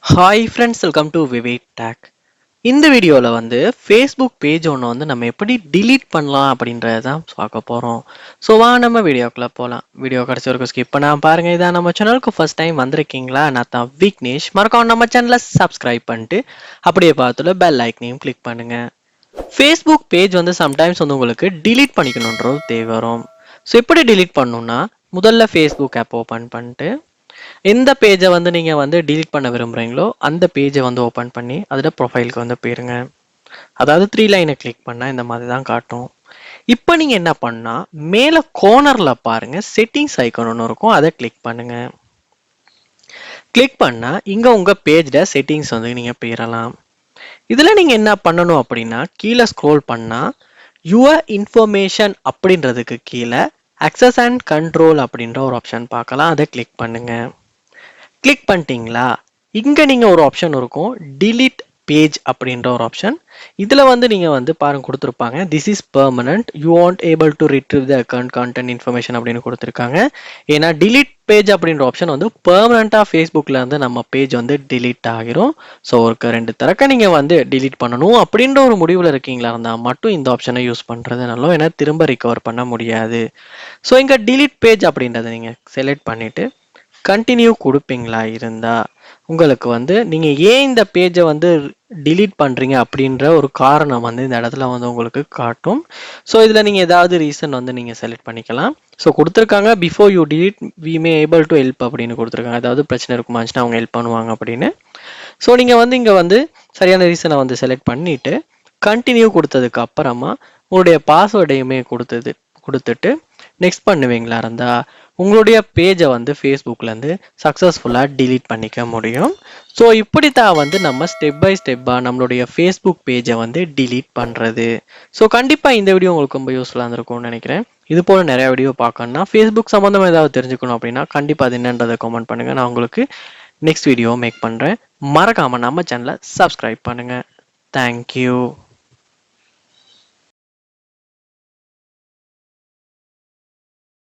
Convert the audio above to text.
Hi friends, welcome to Vivek take. இந்த வீடியோவில் வந்து ஃபேஸ்புக் பேஜ் ஒன்று வந்து நம்ம எப்படி டிலீட் பண்ணலாம் அப்படின்றத தான் பார்க்க போகிறோம். ஸோ நம்ம வீடியோக்குள்ளே போகலாம். வீடியோ கடைசி வரைக்கும் ஸ்கிப் பண்ணாமல் பாருங்கள். இதான் நம்ம சேனலுக்கு ஃபர்ஸ்ட் டைம் வந்திருக்கீங்களா? நான் தான் விக்னேஷ். மறக்காம நம்ம சேனலை சப்ஸ்கிரைப் பண்ணிட்டு அப்படியே பார்த்துல பெல் ஐக்கனையும் கிளிக் பண்ணுங்கள். ஃபேஸ்புக் பேஜ் வந்து சம்டைம்ஸ் வந்து உங்களுக்கு டிலீட் பண்ணிக்கணுன்றது தேவை வரும். ஸோ எப்படி டிலீட் பண்ணணும்னா, முதல்ல ஃபேஸ்புக் ஆப் ஓப்பன் பண்ணிட்டு எந்த பேஜை வந்து நீங்கள் வந்து டிலீட் பண்ண விரும்புகிறீங்களோ அந்த பேஜை வந்து ஓப்பன் பண்ணி அதில் ப்ரொஃபைலுக்கு வந்து போயிருங்க. அதாவது 3 லைனை கிளிக் பண்ணால் இந்த மாதிரி தான் காட்டும். இப்போ நீங்கள் என்ன பண்ணால் மேலே கோர்னரில் பாருங்கள், செட்டிங்ஸ் ஐக்கான் ஒன்று இருக்கும், அதை கிளிக் பண்ணுங்கள். கிளிக் பண்ணால் இங்கே உங்கள் பேஜில் செட்டிங்ஸ் வந்து நீங்கள் போயிடலாம். இதில் நீங்கள் என்ன பண்ணணும் அப்படின்னா, கீழே ஸ்க்ரோல் பண்ணால் யுவர் இன்ஃபர்மேஷன் அப்படின்றதுக்கு கீழே அக்சஸ் அண்ட் கண்ட்ரோல் அப்படின்ற ஒரு ஆப்ஷன் பார்க்கலாம். அதை கிளிக் பண்ணுங்கள். கிளிக் பண்ணிட்டீங்களா? இங்கே நீங்கள் ஒரு ஆப்ஷன் இருக்கும், டிலீட் பேஜ் அப்படின்ற ஒரு ஆப்ஷன். இதில் வந்து நீங்கள் வந்து பாருங்க கொடுத்துருப்பாங்க, this is permanent, you want able to retrieve the account content information அப்படின்னு கொடுத்துருக்காங்க. ஏன்னா டிலீட் பேஜ் அப்படின்ற ஆப்ஷன் வந்து பெர்மனண்ட்டாக ஃபேஸ்புக்கில் வந்து நம்ம பேஜ் வந்து டிலீட் ஆகிரும். ஸோ ஒரு 2 தடவை நீங்கள் வந்து டிலீட் பண்ணணும் அப்படின்ற ஒரு முடிவில் இருக்கீங்களா இருந்தால் மட்டும் இந்த ஆப்ஷனை யூஸ் பண்ணுறது நல்லோ, ஏன்னா திரும்ப ரிகவர் பண்ண முடியாது. ஸோ இங்கே டிலீட் பேஜ் அப்படின்றத நீங்கள் செலக்ட் பண்ணிவிட்டு கண்டினியூ கொடுப்பீங்களா இருந்தால் உங்களுக்கு வந்து நீங்கள் ஏன் இந்த பேஜை வந்து டிலீட் பண்ணுறீங்க அப்படின்ற ஒரு காரணம் வந்து இந்த இடத்துல வந்து உங்களுக்கு காட்டும். ஸோ இதில் நீங்கள் ஏதாவது ரீசன் வந்து நீங்கள் செலக்ட் பண்ணிக்கலாம். ஸோ கொடுத்துருக்காங்க, before you delete we may able to help அப்படின்னு கொடுத்துருக்காங்க. ஏதாவது பிரச்சனை இருக்குமாச்சுன்னா அவங்க ஹெல்ப் பண்ணுவாங்க அப்படின்னு. ஸோ நீங்கள் வந்து இங்கே வந்து சரியான ரீசனை வந்து செலக்ட் பண்ணிவிட்டு கண்டினியூ கொடுத்ததுக்கு அப்புறமா உங்களுடைய பாஸ்வேர்டையுமே கொடுத்துட்டு நெக்ஸ்ட் பண்ணுவீங்களா இருந்தால் உங்களுடைய பேஜை வந்து ஃபேஸ்புக்லேருந்து சக்ஸஸ்ஃபுல்லாக டிலீட் பண்ணிக்க முடியும். ஸோ இப்படி தான் வந்து நம்ம ஸ்டெப் பை ஸ்டெப்பாக நம்மளுடைய ஃபேஸ்புக் பேஜை வந்து டிலீட் பண்ணுறது. ஸோ கண்டிப்பாக இந்த வீடியோ உங்களுக்கு ரொம்ப யூஸ்ஃபுல்லாக இருந்திருக்கும்னு நினைக்கிறேன். இது போல் நிறையா வீடியோ பார்க்கணுன்னா, ஃபேஸ்புக் சம்மந்தமாக ஏதாவது தெரிஞ்சுக்கணும் அப்படின்னா கண்டிப்பாக அது என்னன்றதை கமெண்ட் பண்ணுங்கள். நான் உங்களுக்கு நெக்ஸ்ட் வீடியோ மேக் பண்ணுறேன். மறக்காமல் நம்ம சேனலை சப்ஸ்கிரைப் பண்ணுங்கள். தேங்க்யூ.